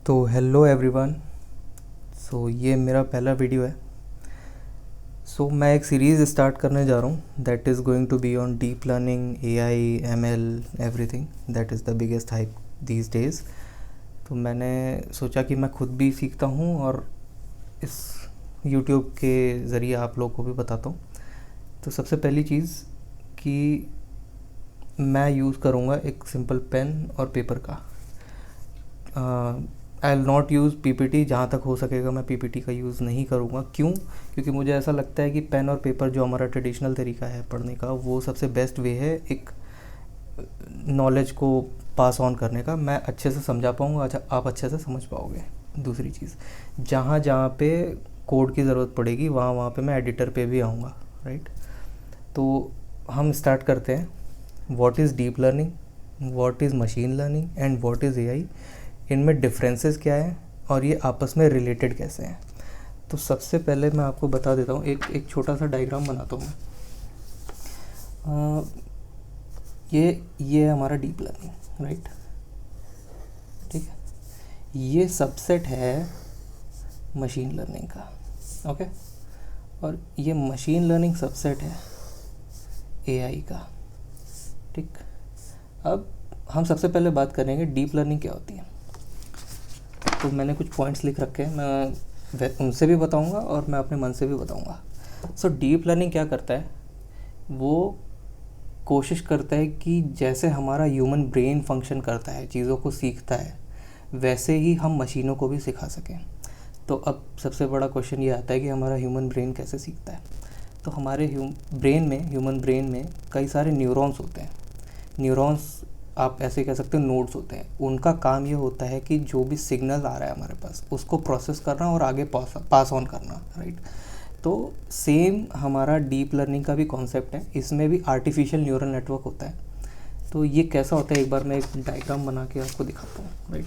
तो hello everyone. ये मेरा पहला वीडियो है। मैं एक सीरीज़ स्टार्ट करने जा रहा हूँ that is going to be on deep learning, AI, ML, everything that is the biggest hype these days. तो मैंने सोचा कि मैं खुद भी सीखता हूँ और इस यूट्यूब के ज़रिए आप लोग को भी बताता हूँ। तो सबसे पहली चीज़ कि मैं यूज़ करूँगा एक सिंपल पेन और पेपर का। I will not use PPT, जहाँ तक हो सकेगा मैं पीपीटी का यूज़ नहीं करूँगा। क्यों? क्योंकि मुझे ऐसा लगता है कि पेन और पेपर जो हमारा ट्रेडिशनल तरीका है पढ़ने का, वो सबसे बेस्ट वे है एक नॉलेज को पास ऑन करने का। मैं अच्छे से समझा पाऊँगा, अच्छा आप अच्छे से समझ पाओगे। दूसरी चीज़, जहाँ जहाँ पे कोड की ज़रूरत पड़ेगी वहाँ वहाँ पे मैं एडिटर पे भी आऊँगा, राइट। तो हम स्टार्ट करते हैं। What is deep learning, what is machine learning and what is AI, इनमें डिफरेंसेस क्या है और ये आपस में रिलेटेड कैसे हैं। तो सबसे पहले मैं आपको बता देता हूँ, एक छोटा सा डायग्राम बनाता हूँ मैं। ये हमारा डीप लर्निंग, राइट, ठीक है। ये सबसेट है मशीन लर्निंग का, ओके। और ये मशीन लर्निंग सबसेट है एआई का, ठीक। अब हम सबसे पहले बात करेंगे डीप लर्निंग क्या होती है। तो मैंने कुछ पॉइंट्स लिख रखे हैं, मैं उनसे भी बताऊंगा और मैं अपने मन से भी बताऊंगा। डीप लर्निंग क्या करता है, वो कोशिश करता है कि जैसे हमारा ह्यूमन ब्रेन फंक्शन करता है, चीज़ों को सीखता है, वैसे ही हम मशीनों को भी सिखा सकें। तो अब सबसे बड़ा क्वेश्चन ये आता है कि हमारा ह्यूमन ब्रेन कैसे सीखता है। तो हमारे ह्यूमन ब्रेन में कई सारे न्यूरॉन्स होते हैं। न्यूरॉन्स आप ऐसे कह सकते हो नोड्स होते हैं। उनका काम ये होता है कि जो भी सिग्नल आ रहा है हमारे पास, उसको प्रोसेस करना और आगे पास ऑन करना, राइट। तो सेम हमारा डीप लर्निंग का भी कॉन्सेप्ट है। इसमें भी आर्टिफिशियल न्यूरल नेटवर्क होता है। तो ये कैसा होता है, एक बार मैं एक डायग्राम बना के आपको दिखाता हूँ, राइट।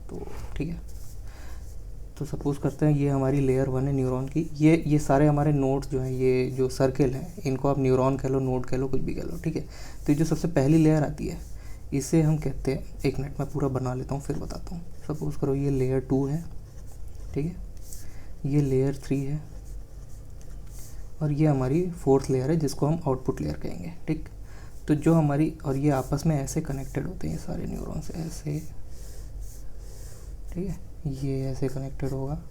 तो ठीक है, तो सपोज़ करते हैं ये हमारी लेयर 1 है न्यूरॉन की। ये सारे हमारे नोड्स जो हैं, ये जो सर्किल हैं, इनको आप न्यूरॉन कह लो, नोड कह लो, कुछ भी कह लो, ठीक है। तो ये जो सबसे पहली लेयर आती है, इसे हम कहते हैं, एक मिनट मैं पूरा बना लेता हूँ फिर बताता हूँ। सपोज़ करो ये लेयर 2 है, ठीक है, ये लेयर 3 है और ये हमारी 4th लेयर है जिसको हम आउटपुट लेयर कहेंगे, ठीक। तो जो हमारी, और ये आपस में ऐसे कनेक्टेड होते हैं, ये सारे न्यूरॉन्स ऐसे, ठीक है, ये ऐसे कनेक्टेड होगा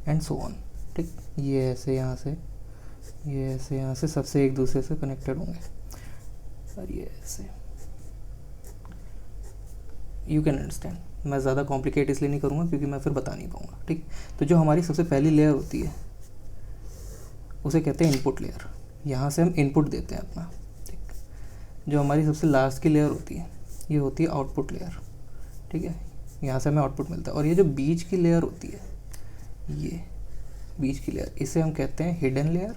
एंड सो ऑन, ठीक। ये ऐसे यहाँ से, ये ऐसे यहाँ से, सबसे एक दूसरे से कनेक्टेड होंगे और ये ऐसे। You can understand. मैं ज़्यादा कॉम्प्लिकेट इसलिए नहीं करूँगा क्योंकि मैं फिर बता नहीं पाऊँगा, ठीक। तो जो हमारी सबसे पहली लेयर होती है उसे कहते हैं इनपुट लेयर। यहाँ से हम इनपुट देते हैं अपना, ठीक। जो हमारी सबसे लास्ट की लेयर होती है, ये होती है आउटपुट लेयर, ठीक है। यहाँ से हमें आउटपुट मिलता है। और ये जो बीच की लेयर होती है, ये बीच की लेयर, इसे हम कहते हैं हिडन लेयर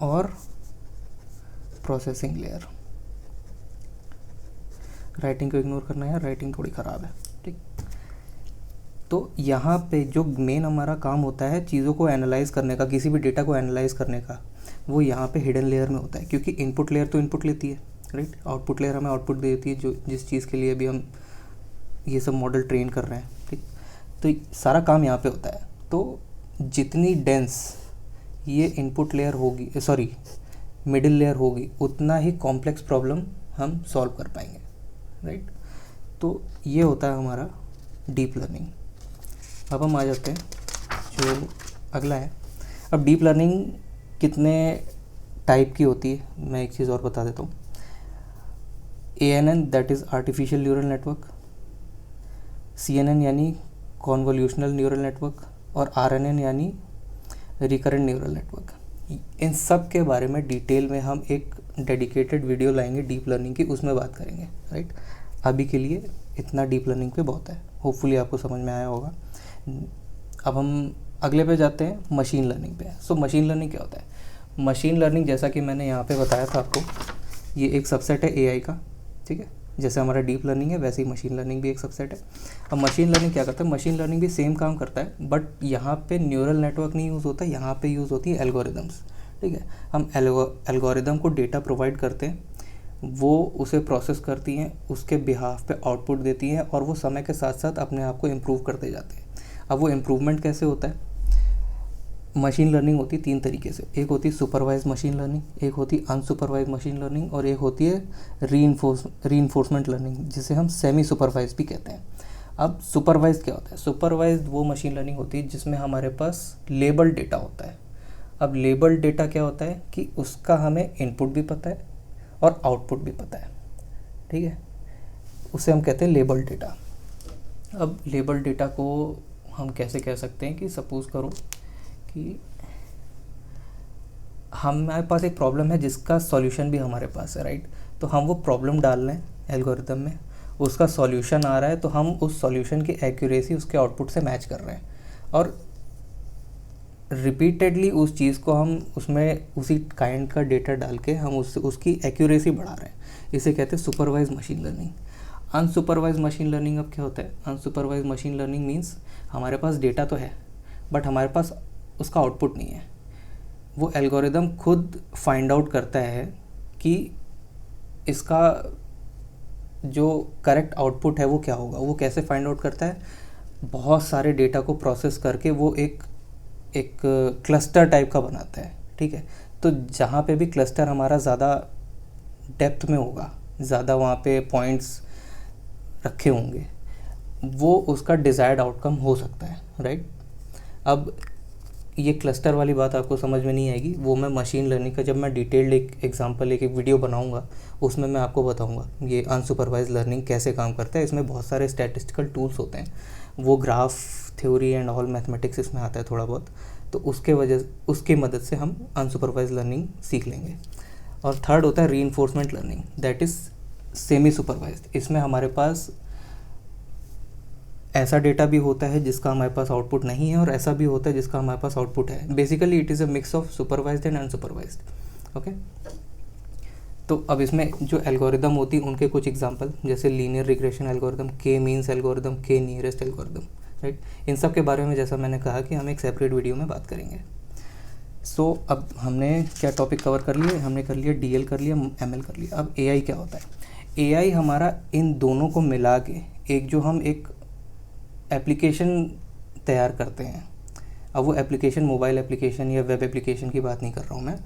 और प्रोसेसिंग लेयर। राइटिंग को इग्नोर करना है, राइटिंग थोड़ी ख़राब है, ठीक। तो यहाँ पे जो मेन हमारा काम होता है चीज़ों को एनालाइज़ करने का, किसी भी डेटा को एनालाइज़ करने का, वो यहाँ पे हिडन लेयर में होता है। क्योंकि इनपुट लेयर तो इनपुट लेती है, राइट। आउटपुट लेयर हमें आउटपुट देती है, जो जिस चीज़ के लिए भी हम ये सब मॉडल ट्रेन कर रहे हैं, ठीक। तो सारा काम यहाँ पे होता है। तो जितनी डेंस ये इनपुट लेयर होगी, सॉरी मिडिल लेयर होगी, उतना ही कॉम्प्लेक्स प्रॉब्लम हम सॉल्व कर पाएंगे, राइट। तो ये होता है हमारा डीप लर्निंग। अब हम आ जाते हैं जो अगला है। अब डीप लर्निंग कितने टाइप की होती है, मैं एक चीज़ और बता देता हूँ। ANN that is artificial neural network, CNN यानी कॉन्वोल्यूशनल न्यूरल नेटवर्क, और RNN यानी रिकरेंट न्यूरल नेटवर्क। इन सब के बारे में डिटेल में हम एक डेडिकेटेड वीडियो लाएंगे डीप लर्निंग की, उसमें बात करेंगे, राइट। अभी के लिए इतना डीप लर्निंग पे बहुत है, होपफुली आपको समझ में आया होगा। अब हम अगले पे जाते हैं, मशीन लर्निंग पे। मशीन लर्निंग क्या होता है? मशीन लर्निंग, जैसा कि मैंने यहाँ पे बताया था आपको, ये एक सबसेट है एआई का, ठीक है। जैसे हमारा डीप लर्निंग है वैसे ही मशीन लर्निंग भी एक सबसेट है। अब मशीन लर्निंग क्या करता है? मशीन लर्निंग भी सेम काम करता है, बट यहाँ पे न्यूरल नेटवर्क नहीं यूज़ होता, यहाँ पे यूज़ होती है एल्गोरिदम्स, ठीक है। हम एल्गोरिदम को डेटा प्रोवाइड करते हैं वो उसे प्रोसेस करती हैं, उसके बिहाफ पे आउटपुट देती हैं और वो समय के साथ साथ अपने आप को इम्प्रूव करते जाते हैं। अब वो इम्प्रूवमेंट कैसे होता है? मशीन लर्निंग होती है 3 तरीके से। एक होती है सुपरवाइज मशीन लर्निंग, एक होती है अनसुपरवाइज मशीन लर्निंग और एक होती है रीइंफोर्समेंट लर्निंग, जिसे हम सेमी सुपरवाइज भी कहते हैं। अब सुपरवाइज क्या होता है? सुपरवाइज वो मशीन लर्निंग होती है जिसमें हमारे पास लेबल डेटा होता है। अब लेबल डेटा क्या होता है कि उसका हमें इनपुट भी पता है और आउटपुट भी पता है, ठीक है, उसे हम कहते हैं लेबल डेटा। अब लेबल डेटा को हम कैसे कह सकते हैं कि सपोज़ करो कि हमारे पास एक प्रॉब्लम है जिसका सॉल्यूशन भी हमारे पास है, राइट। तो हम वो प्रॉब्लम डाल रहे हैं एल्गोरिदम में, उसका सॉल्यूशन आ रहा है, तो हम उस सॉल्यूशन की एक्यूरेसी उसके आउटपुट से मैच कर रहे हैं और रिपीटेडली उस चीज़ को हम उसमें उसी काइंड का डेटा डाल के हम उसकी एक्यूरेसी बढ़ा रहे हैं। इसे कहते हैं supervise machine learning. Unsupervise machine learning अब क्या होता है? अनसुपरवाइज मशीन लर्निंग मीन्स हमारे पास डेटा तो है बट हमारे पास उसका आउटपुट नहीं है। वो एल्गोरिदम खुद फाइंड आउट करता है कि इसका जो करेक्ट आउटपुट है वो क्या होगा। वो कैसे फाइंड आउट करता है? बहुत सारे डेटा को प्रोसेस करके वो एक क्लस्टर टाइप का बनाता है, ठीक है। तो जहाँ पे भी क्लस्टर हमारा ज़्यादा डेप्थ में होगा, ज़्यादा वहाँ पे पॉइंट्स रखे होंगे, वो उसका डिज़ायर्ड आउटकम हो सकता है, राइट। अब ये क्लस्टर वाली बात आपको समझ में नहीं आएगी, वो मैं मशीन लर्निंग का जब मैं डिटेल्ड एक एग्जांपल एक वीडियो बनाऊंगा उसमें मैं आपको बताऊंगा ये अनसुपरवाइज लर्निंग कैसे काम करता है। इसमें बहुत सारे स्टैटिस्टिकल टूल्स होते हैं, वो graph theory and all mathematics इसमें आता है थोड़ा बहुत, तो उसकी मदद से हम अनसुपरवाइज लर्निंग सीख लेंगे। और थर्ड होता है reinforcement learning, that is semi supervised. इसमें हमारे पास ऐसा डेटा भी होता है जिसका हमारे पास आउटपुट नहीं है और ऐसा भी होता है जिसका हमारे पास आउटपुट है। Basically it is a mix of supervised and unsupervised, okay. तो अब इसमें जो एल्गोरिदम होती है उनके कुछ एग्जांपल, जैसे लीनियर रिग्रेशन एल्गोरिदम, के मीन्स एल्गोरिदम, के नियरेस्ट एल्गोरिदम, राइट। इन सब के बारे में जैसा मैंने कहा कि हम एक सेपरेट वीडियो में बात करेंगे। सो अब हमने क्या टॉपिक कवर कर लिए? हमने कर लिया डीएल, कर लिया एमएल, कर लिया। अब एआई क्या होता है? एआई हमारा इन दोनों को मिला के एक जो हम एक एप्लीकेशन तैयार करते हैं। अब वो एप्लीकेशन मोबाइल एप्लीकेशन या वेब एप्लीकेशन की बात नहीं कर रहा हूँ मैं।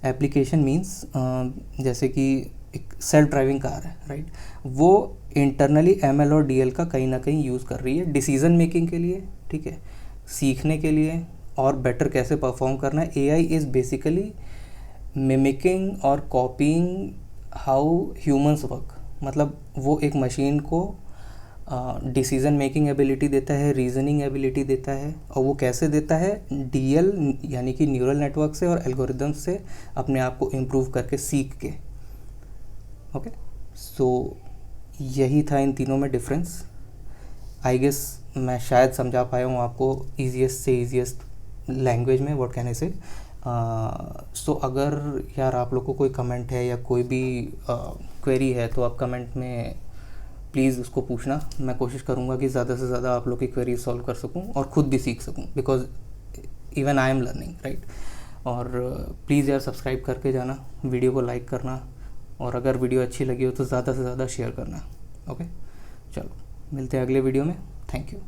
एप्लीकेशन मींस जैसे कि एक सेल्फ ड्राइविंग कार है, राइट। वो इंटरनली एमएल और डीएल का कहीं ना कहीं यूज़ कर रही है डिसीजन मेकिंग के लिए, ठीक है, सीखने के लिए और बेटर कैसे परफॉर्म करना है। एआई इज़ बेसिकली मिमिकिंग और कॉपीइंग हाउ ह्यूमंस वर्क। मतलब वो एक मशीन को डिसीजन मेकिंग एबिलिटी देता है, रीजनिंग एबिलिटी देता है, और वो कैसे देता है? डीएल यानी कि न्यूरल नेटवर्क से और एल्गोरिदम से अपने आप को इम्प्रूव करके सीख के, ओके। सो यही था इन तीनों में डिफरेंस। आई गेस मैं शायद समझा पाया हूँ आपको ईजीएस्ट से ईजीएस्ट लैंग्वेज में, व्हाट कैन आई से। सो अगर यार आप लोग को कोई कमेंट है या कोई भी क्वेरी है तो आप कमेंट में प्लीज़ उसको पूछना। मैं कोशिश करूँगा कि ज़्यादा से ज़्यादा आप लोग की क्वेरी सॉल्व कर सकूँ और ख़ुद भी सीख सकूँ, because even I am learning, right. और प्लीज़ यार सब्सक्राइब करके जाना, वीडियो को लाइक करना, और अगर वीडियो अच्छी लगी हो तो ज़्यादा से ज़्यादा शेयर करना, ओके। चलो मिलते हैं अगले वीडियो में। Thank you.